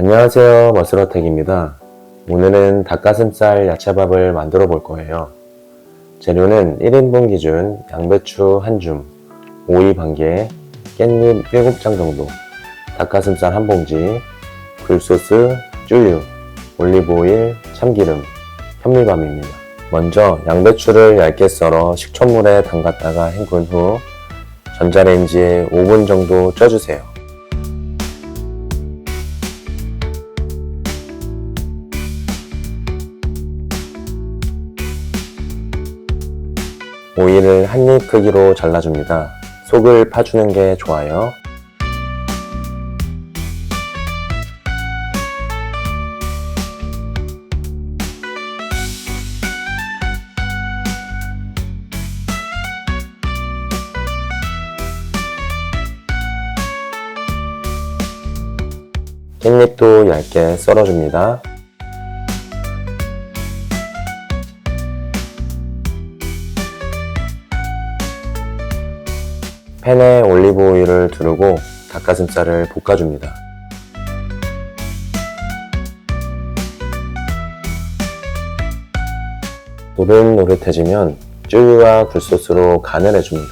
안녕하세요, 머슬어택입니다. 오늘은 닭가슴살 야채밥을 만들어 볼 거예요. 재료는 1인분 기준 양배추 1줌, 오이 반개, 깻잎 7장 정도, 닭가슴살 1봉지, 굴소스, 쭈유, 올리브오일, 참기름, 현미밥입니다. 먼저 양배추를 얇게 썰어 식초물에 담갔다가 헹군 후 전자레인지에 5분 정도 쪄주세요. 오이를 한입 크기로 잘라줍니다. 속을 파주는 게 좋아요. 깻잎도 얇게 썰어줍니다. 팬에 올리브 오일을 두르고 닭가슴살을 볶아줍니다. 노릇노릇해지면 쭈유와 굴소스로 간을 해줍니다.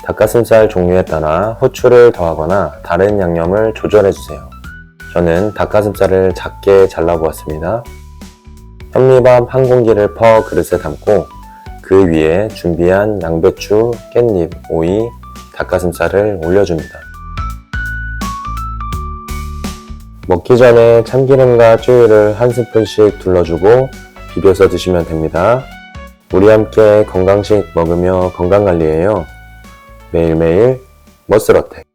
닭가슴살 종류에 따라 후추를 더하거나 다른 양념을 조절해주세요. 저는 닭가슴살을 작게 잘라보았습니다. 현미밥 1공기를 퍼 그릇에 담고 그 위에 준비한 양배추, 깻잎, 오이, 닭가슴살을 올려줍니다. 먹기 전에 참기름과 쭈유를 한 스푼씩 둘러주고 비벼서 드시면 됩니다. 우리 함께 건강식 먹으며 건강관리해요. 매일매일 머슬어택.